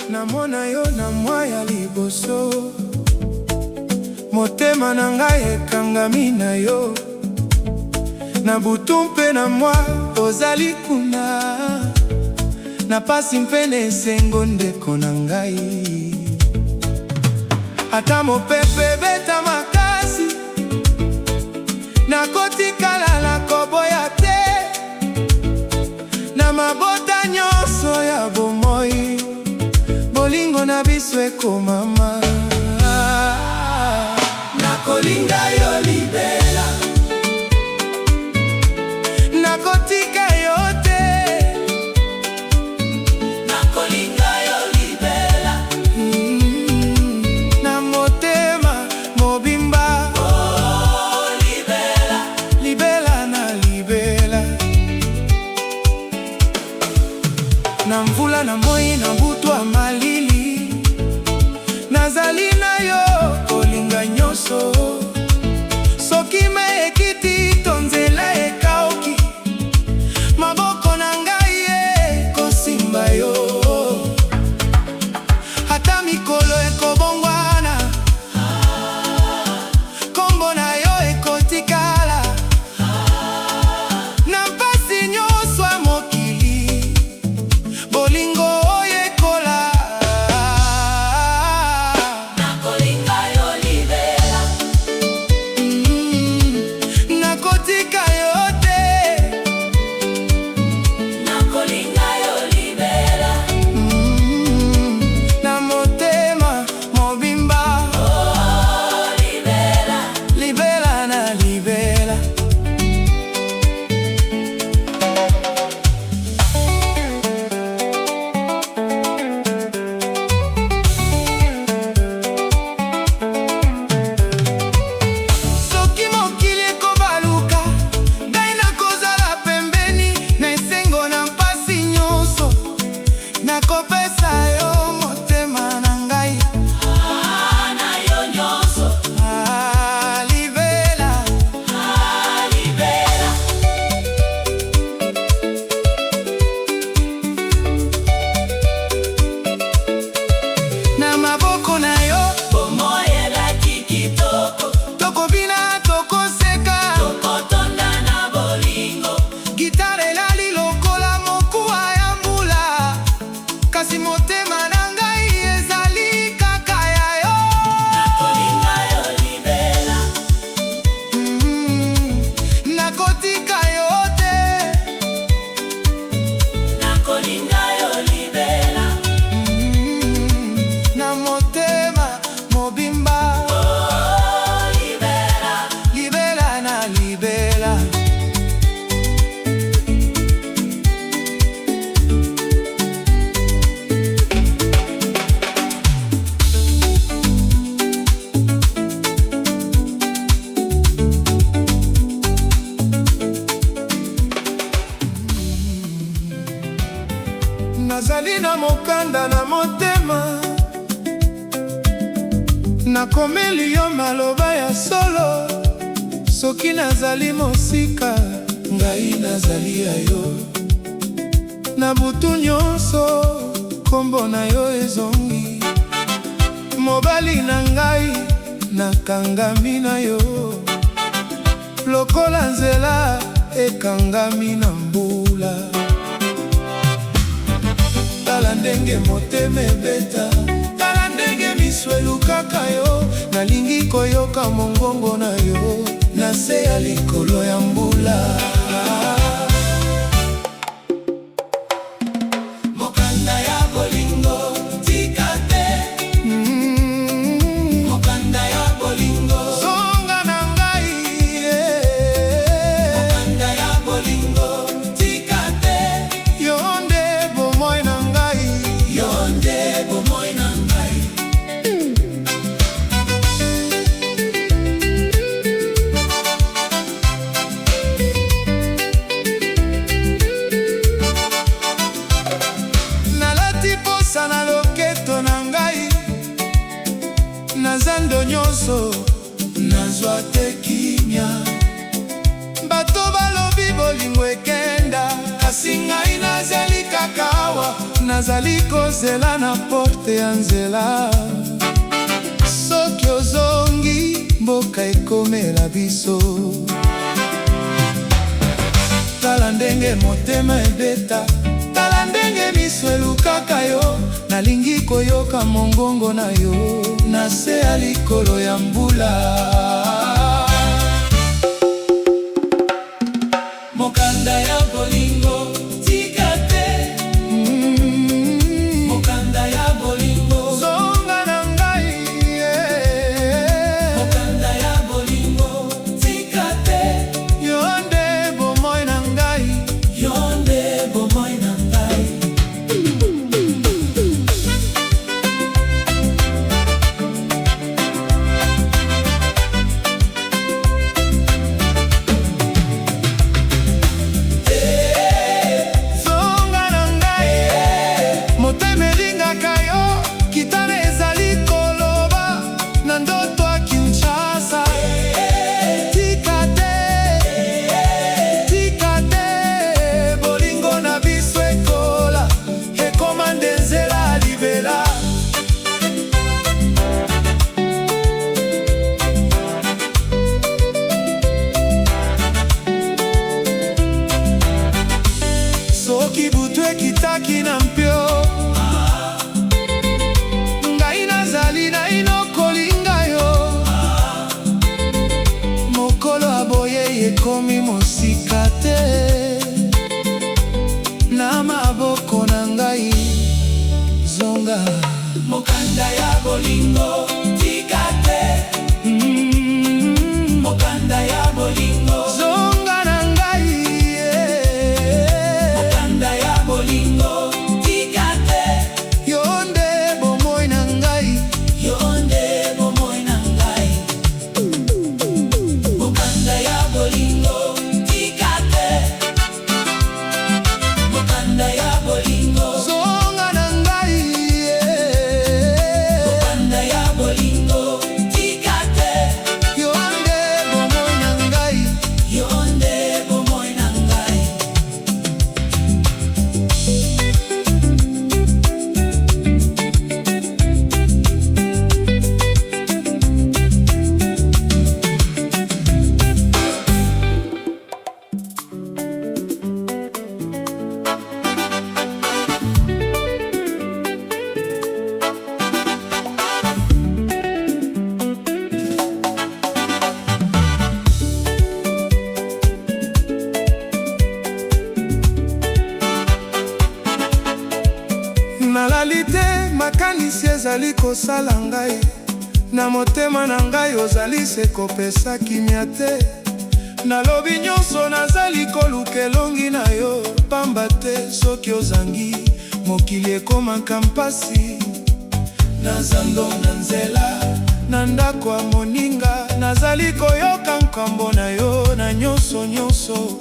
Namona yo na mwaya liboso, motema na ngai ekangami na yo. Na butu mpe na mwa ozali kuna, na pasi mpe na esengo ndeko na ngai. Ata mopepe beta makasi, nakotikala na koboya te. Na mabota nyonso ya bomoi, bolingo na biso ekomama. Nakolinga yo libela, nakotika yo te. Nakolinga yo libela, na motema mobimba. Oh, libela, libela na libela. Na mvula na moi na butwa malili, nazali na yo kolinga nyonso. Soki me ekiti tonzela ekaoki, maboko na ngai ekosimba yo. Ata mikolo ekobongwana, kombo na yo ekotikala. Na mpasi nyonso ya mokili, bolingo oyo ekola. Nakolinga yo libela, nakotika yo te. Nakolinga yo libela, na motema mobimba. Oh, libela, libela na libela. Soki mokili ekobaluka, ngai nakozala pembeni. Na esengo na mpasi nyonso, nakopesa yo motema na ngai. Na yo nyonso. Libela, libela. Na maboko na yo, bomoi elaki kitoko. Tokobina tokoseka, tokotonda na bolingo. Gitare elali lokola mokuwa ya mbula, kasi motema na ngai ezali kaka ya yo. Nakolinga yo libela, nakotika yo te. Nakolinga yo libela, na motema mobimba. Oh, libela, libela na libela. Nazali na mokanda na motema, nakomeli yo maloba ya solo. Soki nazali mosika, ngai nazali ya yo. Na butu nyonso, kombo na yo ezongi. Mobali na ngai, nakangami na yo. Lokola nzela ekangami na mbula. Tala ndenge motema ebeta, tala ndenge miso elukaka yo. Nalingi koyoka mongongo na yo, na se ya likolo ya mbula. Mokanda ya bolingo, tika te. Mokanda ya bolingo, zonga na ngai. Mokanda ya bolingo, tika te. Yonde bomoi na ngai, yonde bomoi na ngai. Nalati posa na loketo na ngai, na zando nyonso nazwa te kimia. Bato balobi bolingo ekenda, kasi ngai nazali kaka awa nazali kozela na porte ya nzela. Soki ozongi, mboka ekomela biso. Tala ndenge motema ebeta, tala ndenge miso elukaka yo. Nalingi koyoka mongongo na yo, na se ya likolo ya mbula. Mokanda ya bolingo, tika te. Mokanda ya bolingo, zonga na ngai, Mokanda ya bolingo, tika te. Yo nde bomoi na ngai, yo nde bomoi na ngai. Soki butu ekitaki na mpio, ngai nazali naino kolinga yo. Mokolo aboye ekomi mosika te, na maboko na ngai zonga. Mokanda ya bolingo, tika te. Mokanda ya bolingo, zonga na ngai. Mokanda ya bolingo, tika te. Yo nde bomoi na ngai, yo nde bomoi na ngai. Mokanda ya bolingo, tika te. Mokanda ya bolingo, zonga na ngai. Mokanda ya bolingo, tika te. Yo nde bomoi na ngai, yo nde bomoi na ngai. Nalali te, makanisi ezali kosala ngai. Na motema na ngai ozali se kopesa kimia te. Nalobi nyonso nazali koluka elongi na yo. Pamba te soki ozangi, mokili ekomaka mpasi. Na zando na nzela, na ndako ya moninga, nazali koyoka nkambo na yo na nyonso nyonso.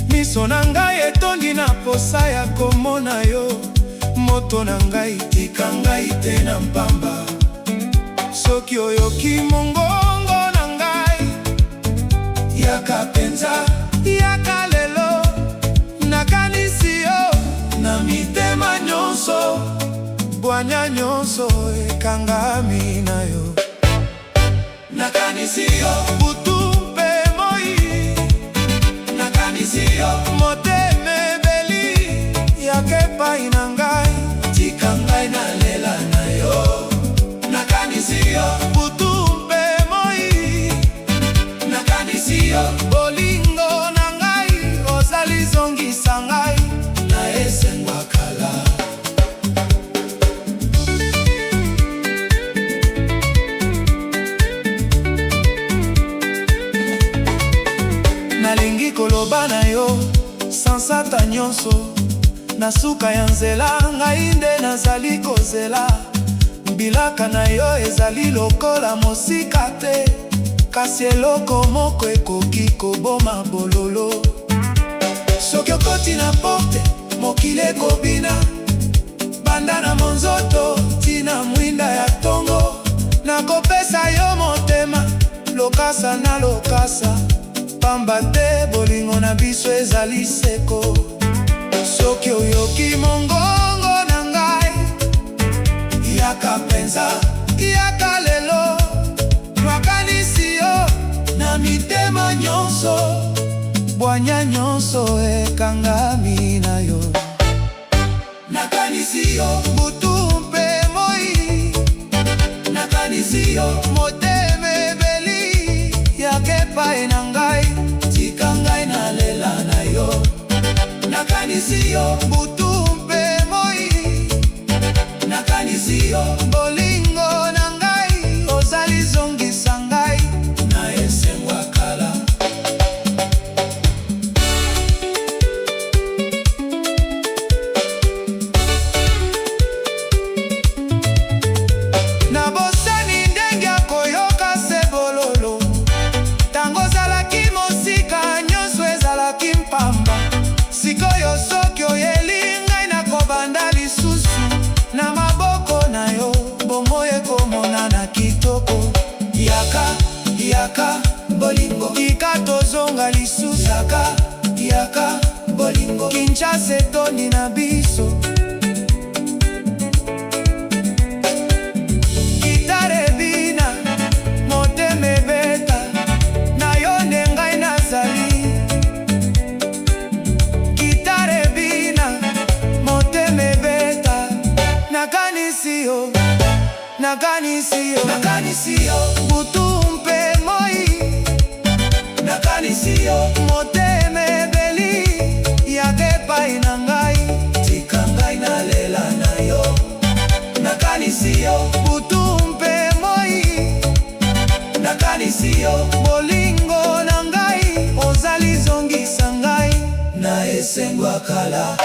Miso na ngai etondi na posa ya komona yo. Moto na ngai, tika ngai te na mpamba. Soki oyoki mongongo na ngai, yaka penza, yaka lelo. Nakanisi yo na mitema nyonso, bwanya nyonso ekangami na yo. Nakanisi yo butu mpe moi, nakanisi yo motema ebeli. Yaka epai na ngai, tika ngai na lela na yo. Nakanisi yo butu mpe moi, nakanisi yo bolingo na ngai. Ozali zongisa ngai na esengwa kala. Nalingi koloba na yo sansata nyonso. Na suka ya nzela, ngai nde nazali kozela. Bilaka na yo ezali lokola mosika te, kasi eloko moko ekoki koboma bololo. Soki okoti na porte, mokili ekobina. Banda na monzoto, tina mwinda ya tongo. Nakopesa yo motema, lokasa na lokasa. Pamba te bolingo na biso ezali seko. Soki oyoki mongongo na ngai, nakanisi yo. Butu mpe moi, nakanisi yo. Motema ebeli yaka epai na ngai, tika ngai nalela na yo. Nakanisi yo. Butu mpe moi, nakanisi yo. Bolingo na ngai ozali zongisa ngai na esengo ya kala. Nabosani ndenge ya koyoka se bololo, tango ozalaki mosika nyonso ezalaki mpamba. Sikoyo soki oyeli ngai nakobanda lisusu na maboko na yo, bomoi ekomonana kitoko. Yaka, yaka, bolingo, tika tozonga lisusu. Yaka, yaka, bolingo, Kinshasa etondi na biso. Gitare ebina, motema ebeta, na yo nde ngai nazali. Gitare ebina, motema ebeta, nakanisi yo. Nakanisi yo. Nakanisi yo. Butu mpe moi, nakanisi yo. Motema ebeli yaka epai na ngai, tika ngai nalela na yo. Nakanisi yo. Butu mpe moi, nakanisi yo. Bolingo na ngai ozali zongisa ngai na esengo ya kala.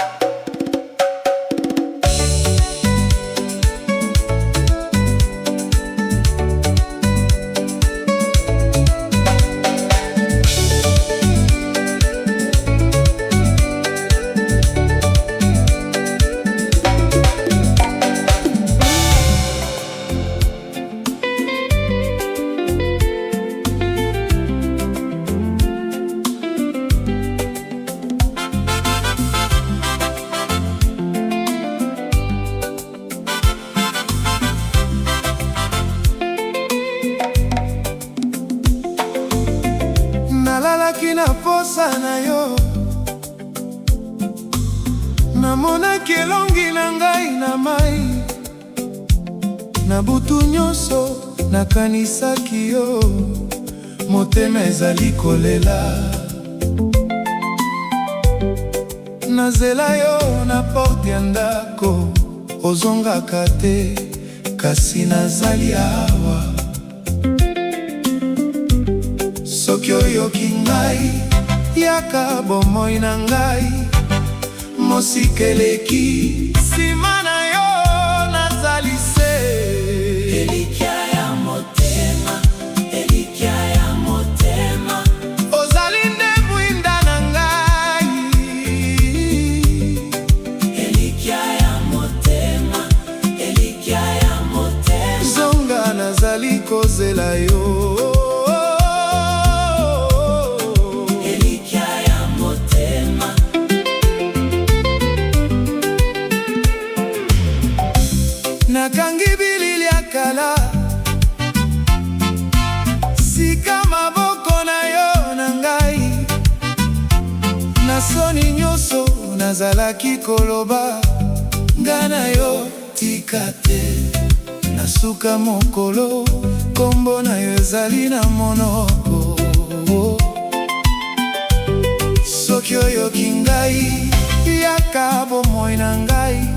Nalalaki na posa na yo, namonaki elongi na ngai na mai. Na butu nyonso nakanisaki yo, motema ezali kolela. Nazela yo na porte ya ndako, ozongaka te, kasi nazali awa. Soki oyoki ngai, yaka bomoi na ngai, mosika eleki nsima na yo nazali se. Elikya ya motema, elikya ya motema, ozali nde mwinda na ngai. Elikya ya motema, elikya ya motema, zonga nazali kozela yo. Nakangi bilili ya kala, sika maboko na yo na ngai. Nasoni nyonso nazalaki koloba, nga na yo tika te. Nasuka mokolo, kombo na yo ezali na monoko. Soki oyoki ngai, yaka bomoi na ngai,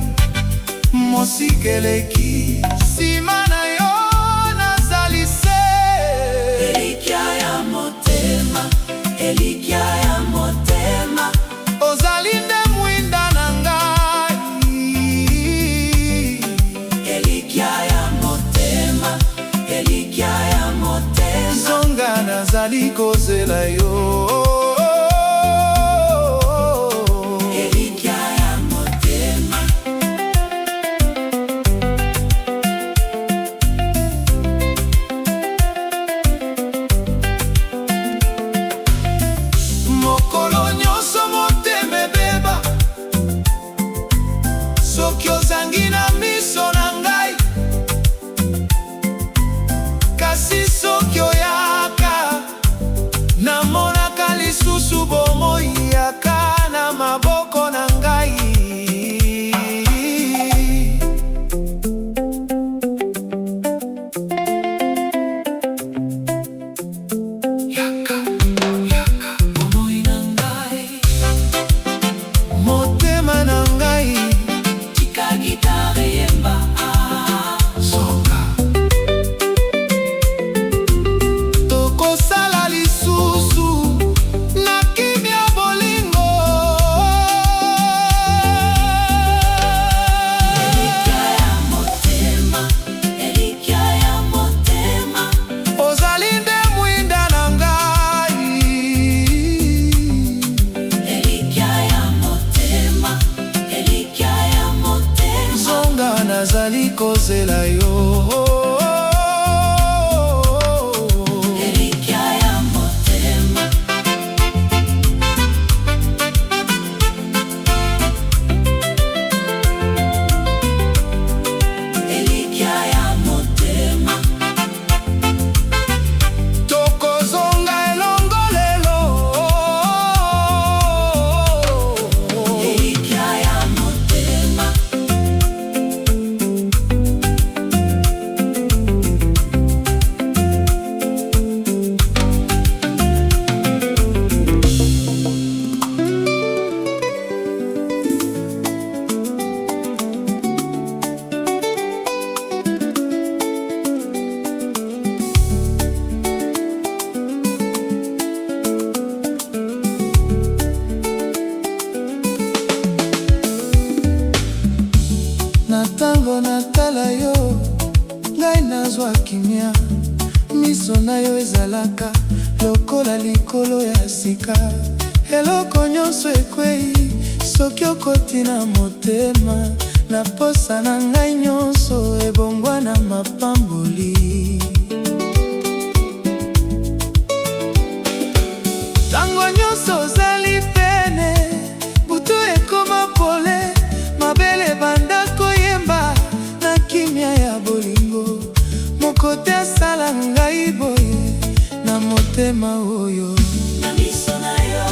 mosika eleki nsima na yo nazali se. Elikya ya motema, elikya ya motema, ozali nde mwinda na ngai. Elikya ya motema, elikya ya motema, zonga nazali kozela yo. Soki ozangi na miso na ngai, kasi soki oyaka namonaka nazali kozela yo. Ntango natala yo, ngai nazwa kimia. Miso na yo ezalaka lokola likolo ya sika. Eloko nyonso ekwei soki okoti na motema. Na posa na ngai nyonso ebongwa na mapamboli. Tango nyonso ozali pene, butu ekoma pole. Mabele banda koyemba na kimia ya bolingo. Mokote asala ngai boye na motema oyo. Na miso na yo,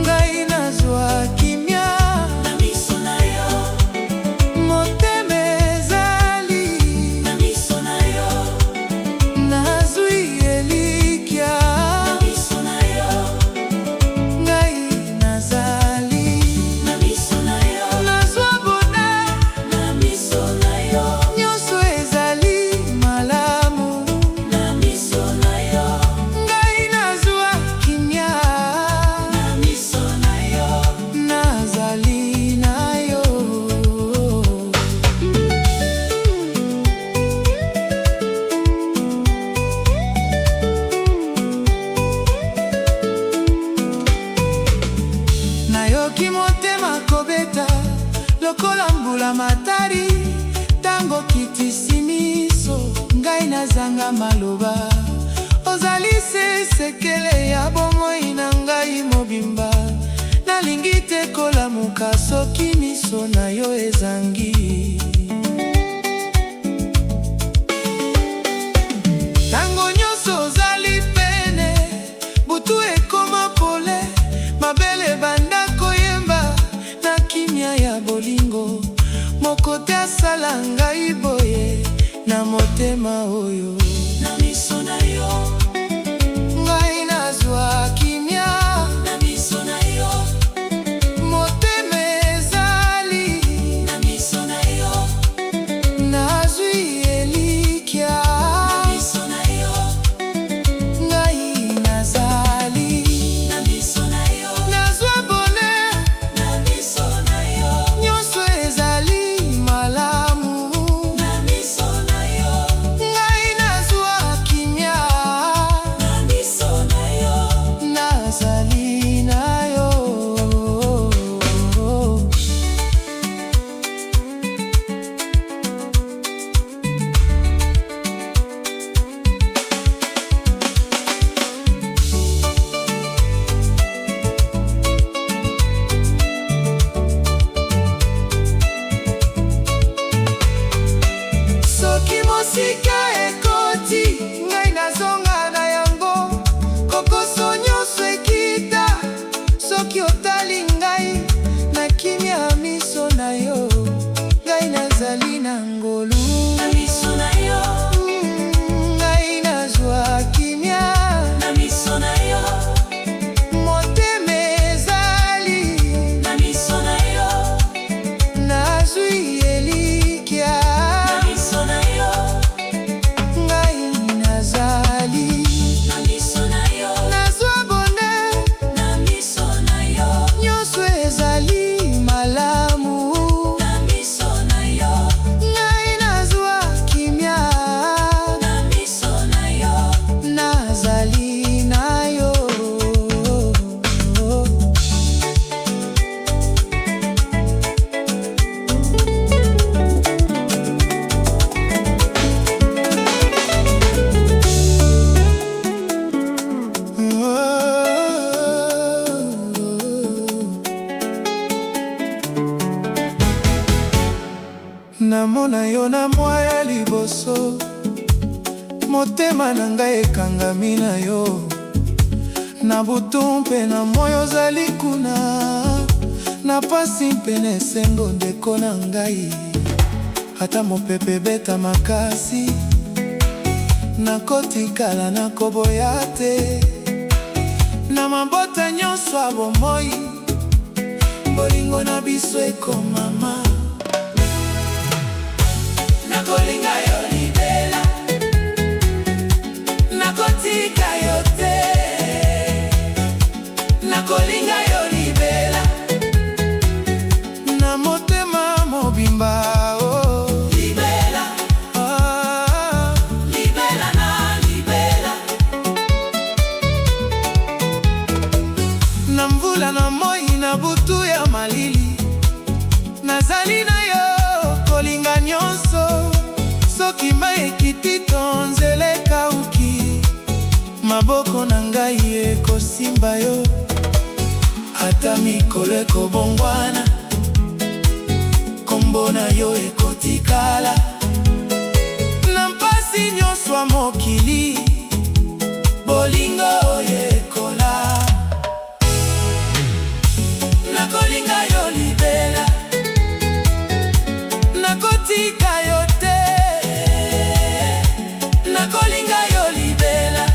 ngai nazwa kimia. na miso na yo, Motema ezali. na miso na yo, Nazwi elikya. na miso na yo, Ngai nazali. na miso na yo, Nazwa bona. na miso na yo, Nyonso ezali malamu. na miso na yo, Ngai nazwa kimia. na miso na yo. Nazali na yo. Nayoki motema kobeta lokola mbula matari. Tango kitisi miso, ngai nazanga maloba. Ozali se sekele ya bomoi na ngai mobimba. Nalingi te kolamuka soki miso na yo ezangi. Tango nyonso ozali pene, butu ekoma pole. Mabele banda koyemba na kimia ya bolingo. Mokote asala ngai boye na motema oyo. Na miso na yo, Ngai nazwa kimia. na miso na yo, Motema ezali. na miso na yo, Nazwi elikya. na miso na yo, Ngai nazali. na miso na yo, Nazwa bonheur. na miso na yo, Nyonso ezali malamu. na miso na yo, Ngai nazwa kimia. namona yo na mwa ya liboso, motema na ngai ekangami na yo. Na butu mpe na moi ozali kuna, na pasi mpe na esengo ndeko na ngai. Ata mopepe beta makasi, nakotikala nakoboya te. Na mabota nyonso ya bomoi, bolingo na biso ekomama. Nakolinga yo libela, nakotika yo te. Nakolinga yo libela, na motema mobimba, oh. Libela, ah. Libela na libela, na mvula na moi na butu ya malili, nazali na yo kolinga nyonso. Soki mai ekiti to nzela ekauki, maboko na ngai ekosimba yo. Ata mikolo ekobongwana, kombo na yo ekotikala. Na mpasi nyonso ya mokili, bolingo oyo ekola. Nakolinga yo libela, nakotika yo te. Nakolinga yo libela,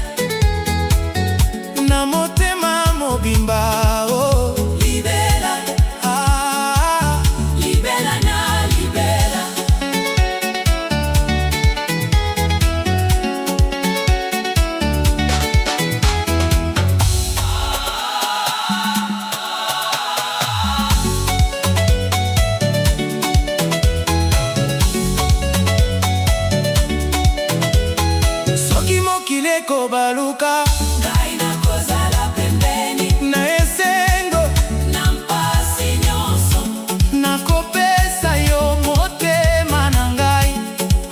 na motema mobimba, oh. Libela, ah. Libela na libela, soki mokili ekobaluka, ngai nakozala pembeni. Na esengo, na mpasi nyonso, nakopesa yo motema na ngai.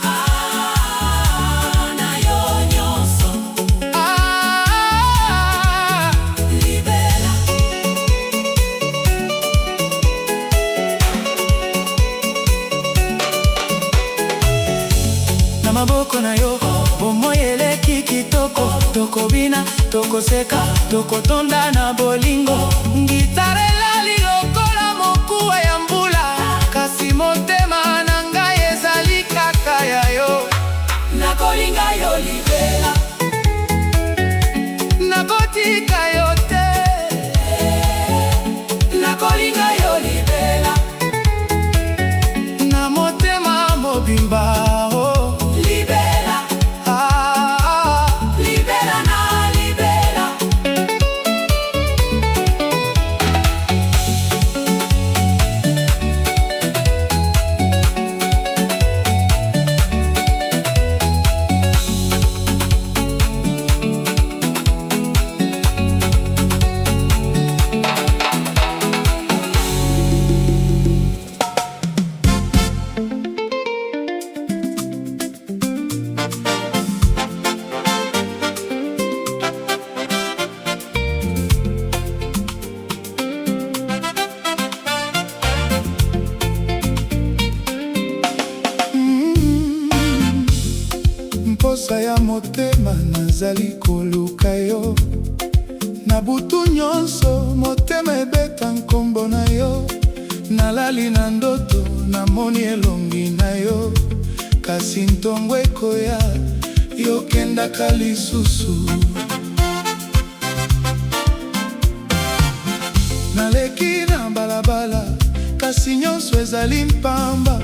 Ah, na yo nyonso, ah. Libela, na maboko na yo bomoi eleki kitoko. Tokobina, tokoseka, tokotonda na bolingo. Ngitara elali lokola mokuwa ya mbula, kasi motema na ngai ezali kaka ya yo. Nakolinga yo libela, nakotika yo te. Nakolinga yo libela, na motema mobimba, oh. Libela, ah. Libela na libela, mposa ya motema nazali koluka yo. Na butu nyonso motema ebeta nkombo na yo. Nalali na ndoto namoni elongi na yo, kasi ntongo ekoya yokendaka lisusu. Naleki na balabala, kasi nyonso ezali mpamba.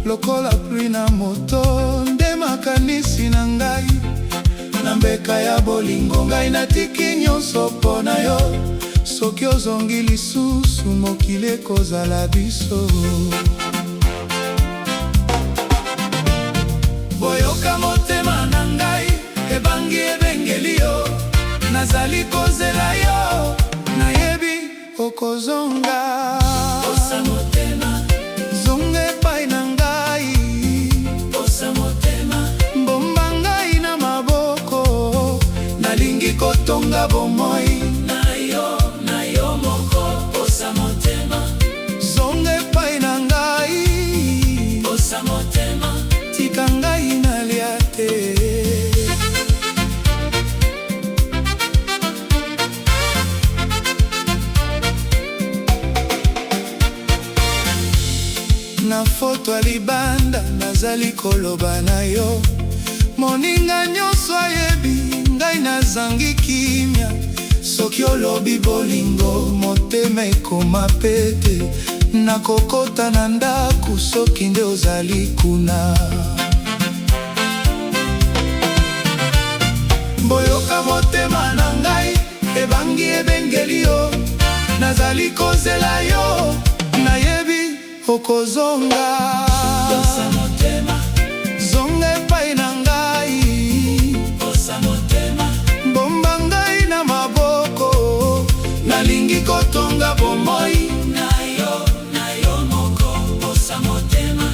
Lokola pri na moto nde makanisi na ngai. Na mbeka ya bolingo ngai natiki nyonso mpo na yo. Soki ozongi lisusu mokili ekozala biso. Boyoka motema na ngai ebangi ebengeli yo. Nazali kozela yo, nayebi okozonga. Posa motema, zonga epai na ngai. Posa motema, mbomba ngai na maboko. Nalingi kotonga bomoi na yo moko. Posa motema, zonga epai na ngai. Posa motema, mafoto alibanda nazali koloba na yo. Moninga nyonso ayebi ngai nazangi kimia. Soki olobi bolingo motema ekoma pete. Nakokota na ndaku soki nde ozali kuna. Boyoka motema na ngai ebangi ebengeli yo. Nazali kozela yo nayebi okozonga. Posa motema, Zonga epai na ngai. posa motema, Bomba ngai na maboko. Nalingi kotonga bomoi na yo moko. Posa motema,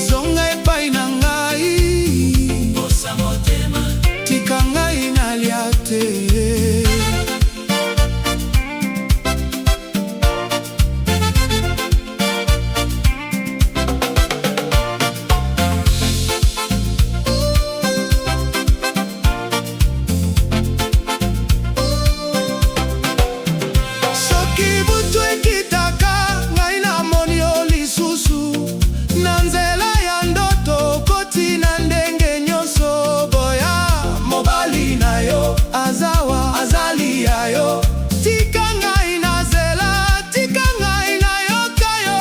zonga epai na ngai. posa motema, Tika ngai nalia te. Soki butu ekitaka ngai namoni yo lisusu. Na nzela ya ndoto koti na ndenge nyonso. Boya mobali na yo azawa azali ya yo. Tika ngai na zela, tika ngai na yoka yo.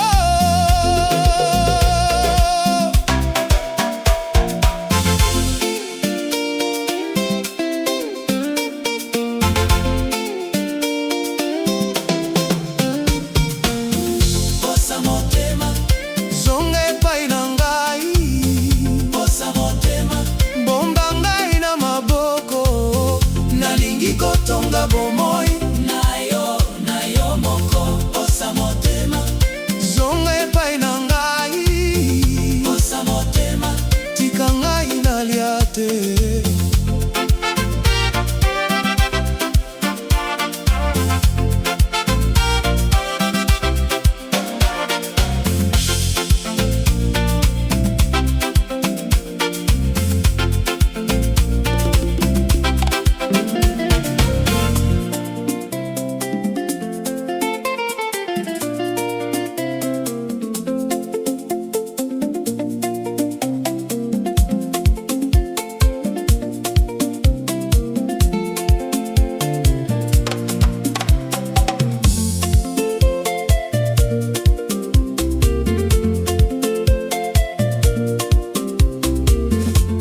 posa motema, Zonga epai na ngai. posa motema, Bomba ngai na maboko. Nalingi kotonga bomoi. na yo moko. Posa motema, Zonga epai na ngai. posa motema, Tika ngai nalia te.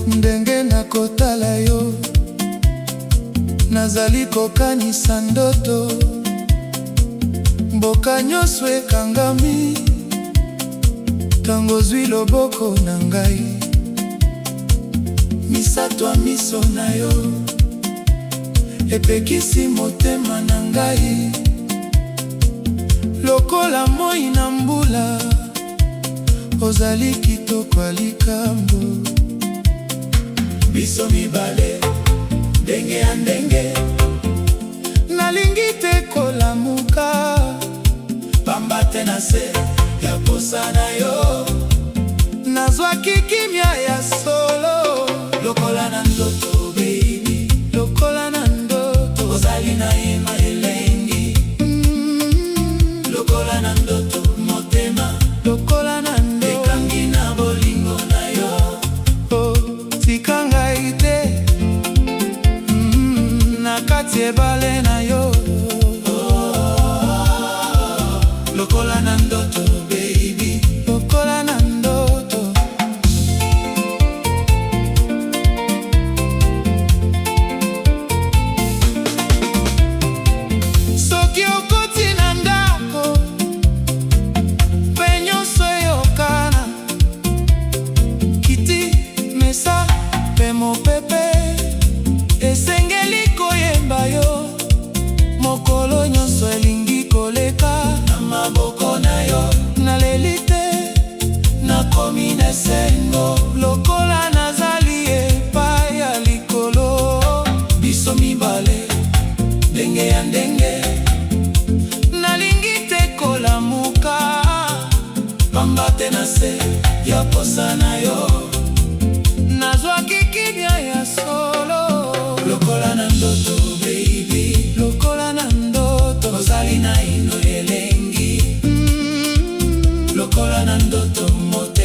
Ndenge nakotala yo nazali kokanisa ndoto. Mboka nyonso ekangami tango ozwi loboko na ngai. Misato ya miso na yo epekisi motema na ngai. Lokola moi na mbula ozali kitoko ya likambo. biso mibale, ndenge ya ndenge. Nalingi te kolamuka. Pamba te na se ya posa na yo. Nazwaki kimia ya solo. Lokola na ndoto baby, Lokola na ndoto. ozali na yema elengi. Lokola na ndoto motema, Lokola na ndoto. ekangi na bolingo na yo. Oh, tika ngai te. Na kati ebale na yo. Lokola na ndoto baby, Lokola na ndoto. Soki okoti na ndako pe nyonso eyokana. Kiti, mesa pe mopepe esengeli koyemba yo. Mokolo nyonso elingi koleka na maboko na yo. naleli te. Nakomi na esengo, Lokola nazali epai ya likolo. biso mibale, ndenge ya ndenge. Nalingi te kolamuka. Pamba te na se ya posa na yo. Nazwaki kimia ya solo. Lokola na ndoto baby, Lokola na ndoto. ozali na ino elengi. Lokola na ndoto mote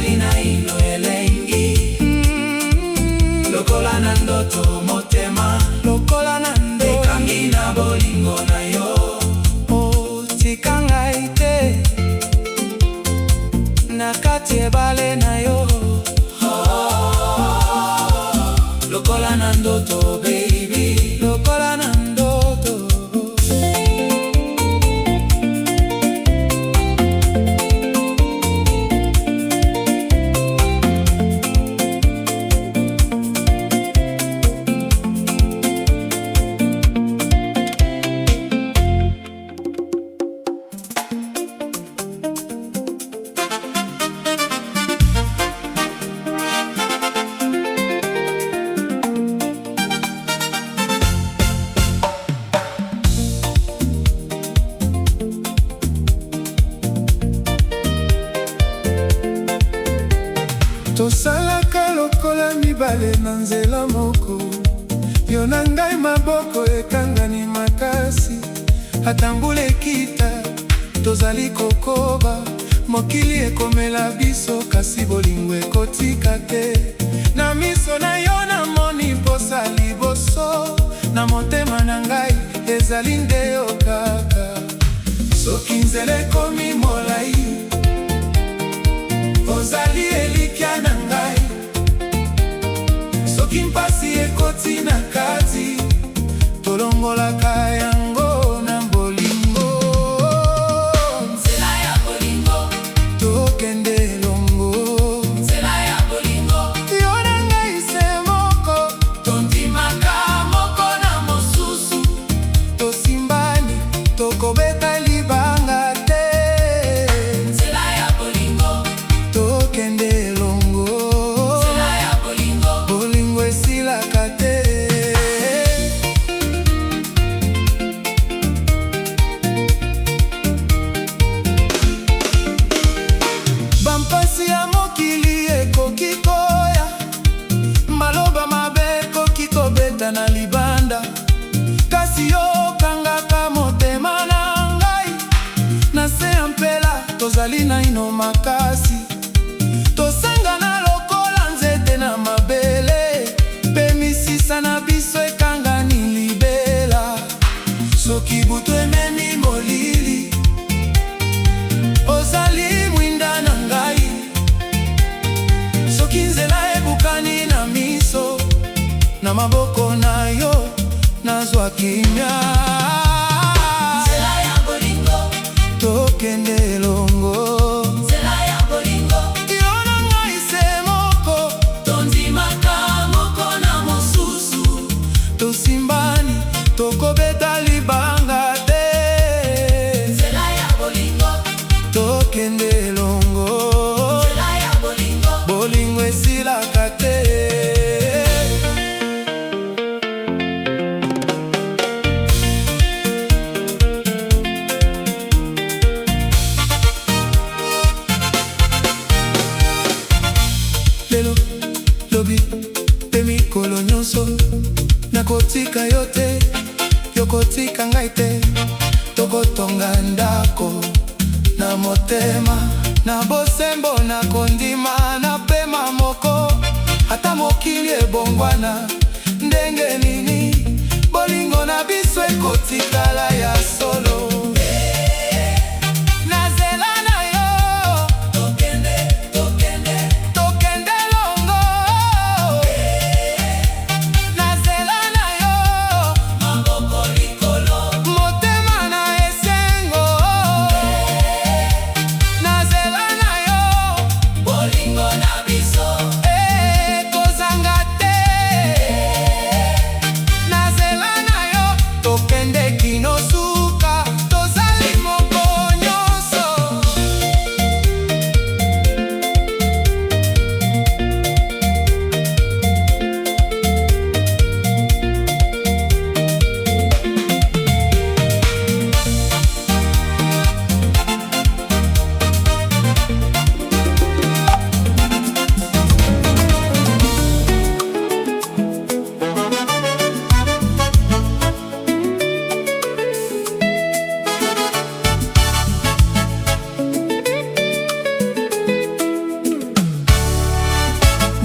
tozali na ino elengi. Lokola na ndoto motema, lokola na ndoto ekangi na bolingo na yo. Oh, tika ngai te na kati ebale na yo. Lokola na ndoto baby, lokola na ndoto. Tosalaka lokola mibale na nzela moko, yo na ngai maboko ekangani makasi. Ata mbula ekita tozali kokoba, mokili ekomela biso kasi bolingo ekotika te. Na miso na yo namoni posa liboso, na motema na ngai ezali nde yo kaka. Soki nzela ekomi molai, ozali elikya na ngai. Soki mpasi ekoti na kati, tolongolaka yango na bolingo. nzela ya bolingo, Tokende elongo, nzela ya bolingo. yo na ngai se moko, Tondimaka moko na mosusu, tosimbani tokobeta libanga te. nzela ya bolingo, Tokende elongo, nzela ya bolingo. bolingo esilaka te. Bampasi ya mokili ekoki koya, maloba mabe ekoki kobeta na libanda. Kasi yo kangaka motema na ngai, na se ya mpela tozali na ino makasi. Tosangana lokola nzete na mabele, pe misisa na biso ekangani libela. Soki butu ememi molili, ozali mwinda na ngai. Soki nzela ebukani na miso, na maboko na yo nazwa kimia. Nzela ya bolingo, Tokende elongo, nzela ya bolingo. yo na ngai se moko, Tondimaka moko na mosusu, tosimbani tokobeta libanga te. nzela ya bolingo, Tokende elongo, nzela ya bolingo. bolingo esilaka te. Lelo, lobi, pe mikolo nyonso, nakotika yo te, yo kotika ngai te. Tokotonga ndako na motema, na bosembo na kondima na pema moko. Ata mokili ebongwana ndenge nini, bolingo na biso ekotikala ya solo. Na nzela na yo, Tokende, tokende, tokende longo. Na nzela na yo, maboko likolo. motema na esengo. Na nzela na yo, Bolingo na biso, kozanga te. Na nzela na yo, tokende kino suka, tozali moko nyonso.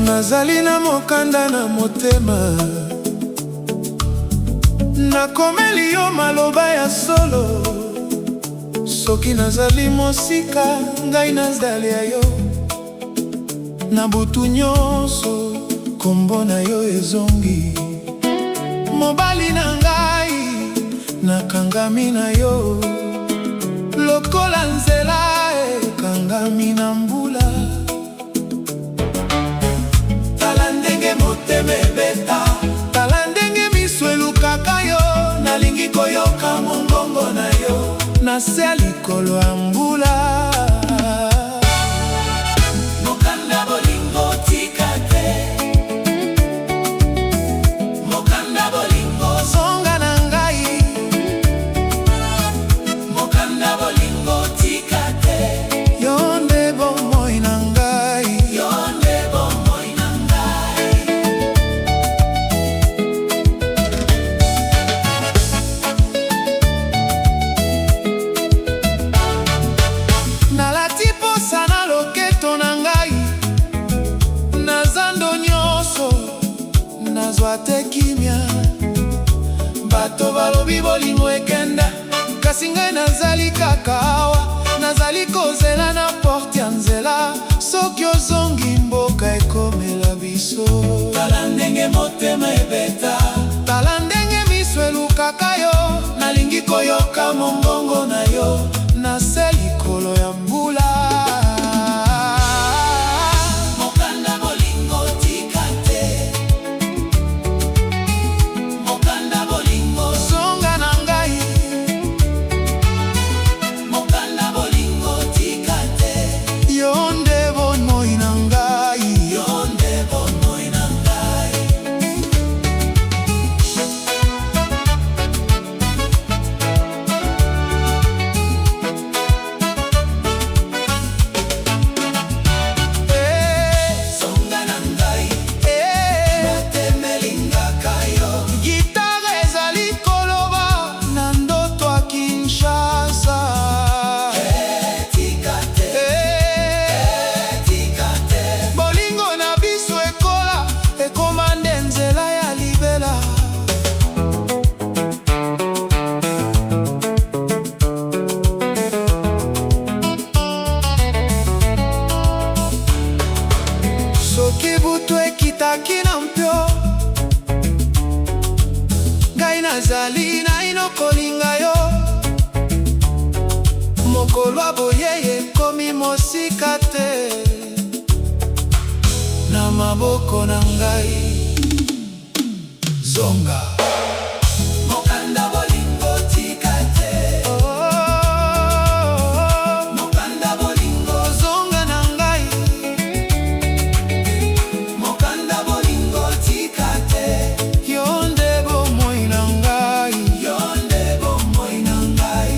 nazali na mokanda na motema, nakomeli yo maloba ya solo. Soki nazali mosika, ngai nazali ya yo. Na butu nyonso, kombo na yo ezongi. Mobali na ngai, nakangami na yo. Lokola nzela ekangami na mbula. Tala ndenge motema ebeta, tala ndenge miso elukaka yo. Nalingi koyoka mongongo na yo, na se ya likolo ya mbula. Mokanda bolingo tika te, mokanda bolingo zonga na ngai. Mokanda bolingo tika te, Yo nde bomoi na ngai. yo nde bomoi na ngai. Nalati posa na loketo na ngai, na zando nyonso nazwa te kimia. Bato balobi bolingo ekenda, kasi ngai nazali kaka awa. Nazali kozela na porte ya nzela, soki ozongi mboka ekomela biso. Tala ndenge motema ebeta, Tala ndenge miso elukaka yo. Nalingi koyoka mongongo na yo, na se likolo ya mbula. mokanda bolingo tika te, mokanda bolingo, Zonga na ngai. mokanda bolingo tika te, Yo nde bomoi na ngai. yo nde bomoi na ngai. Zonga na ngai, motema elingaka yo. Gitare ezali koloba na ndoto ya Kinshasa. Tika te, tika te, Bolingo na biso ekola, ekoma nde nzela ya libela. Soki butu ekitaki na mpio, ngai nazali naino kolinga yo. Mokolo aboye ekomi mosika te, na maboko na ngai. Zonga. mokanda bolingo tika te, mokanda bolingo, Zonga na ngai. mokanda bolingo tika te, Yo nde bomoi na ngai. yo nde bomoi na ngai.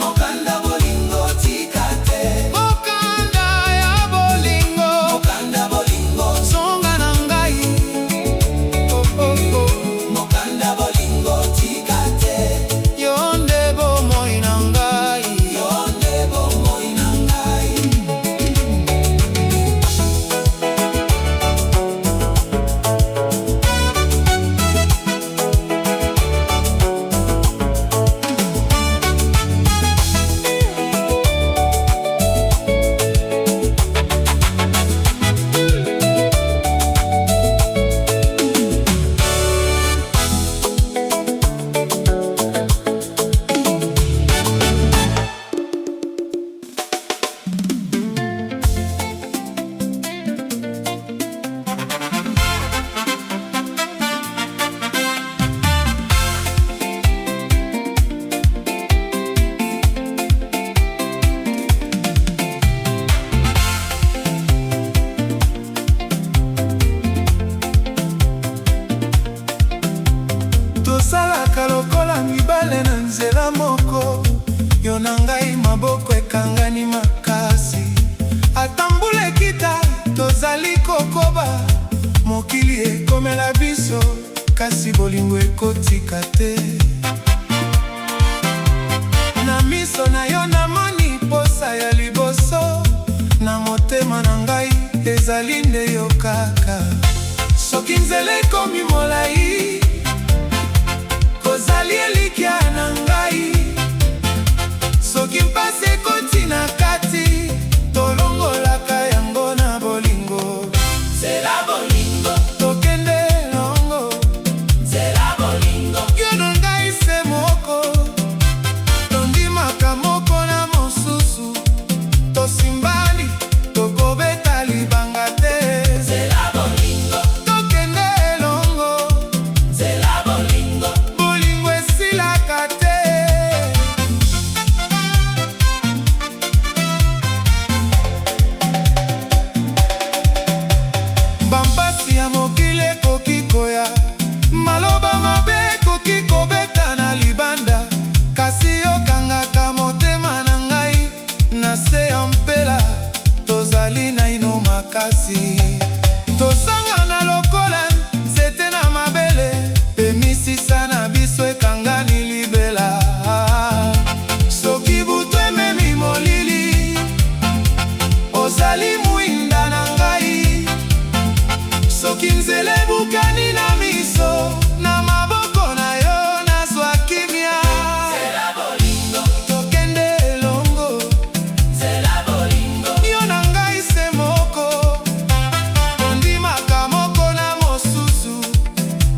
Mokanda bolingo tika te, Mokanda ya bolingo. mokanda bolingo, Zonga na ngai. mokanda bolingo tika te, Yo nde bomoi na ngai. yo nde bomoi na ngai. Tosalaka lokola mibale na nzela moko. Yo na ngai maboko ekangani makasi. Atambula ekita, tozali kokoba. Mokili ekomela biso, kasi bolingo ekotika te. Na miso na yo namoni posa ya liboso, na motema na ngai ezali nde yo kaka. Soki nzela ekomi molai, kozali elikya na ngai. Soki mpasi ekoti na kati, tolongolaka yango na bolingo. Nzela bolingo, tokende elongo. nzela bolingo, Yo na ngai se moko, tondimaka moko na mosusu. Tosimbani, tokobeta libanga te. nzela bolingo, Tokende elongo, nzela bolingo, bolingo esilaka te. Bampasi ya mokili ekoki koya, maloba mabe ekoki kobeta na libanda. Kasi yokangaka motema na ngai, na se ya mpela tozali naino makasi. Tosangana lokola nzete na mabele, pe misisa na biso ekangani libela. Soki butu ememi molili, ozali mwinda na ngai. Soki nzela ebukani na miso, na maboko na yo nazwa kimia. nzela bolingo, Tokende elongo, nzela bolingo, yo na ngai se moko, tondimaka moko na mosusu.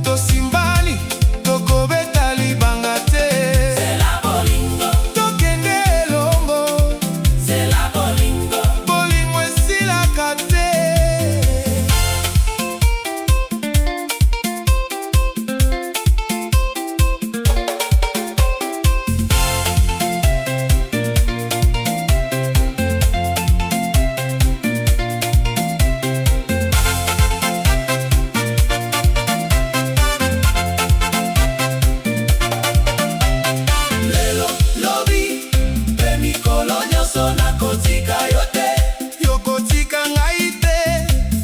Tosimbani, tokobeta libanga te. nzela bolingo, Tokende elongo, nzela bolingo, bolingo esilaka te. lelo lobi, pe mikolo nyonso nakotika yo te. Yokotika ngai te,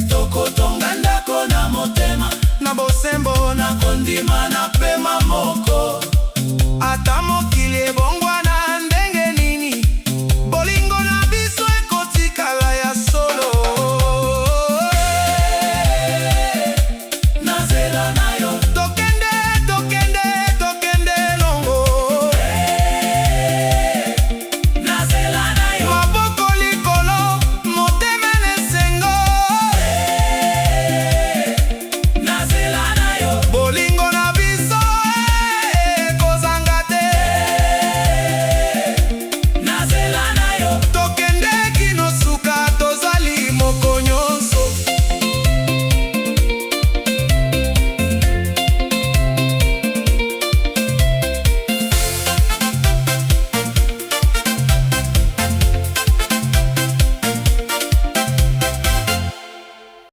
Tokotonga ndako na motema, na bosembo na nakondima na pema moko. ata mokili ebongo.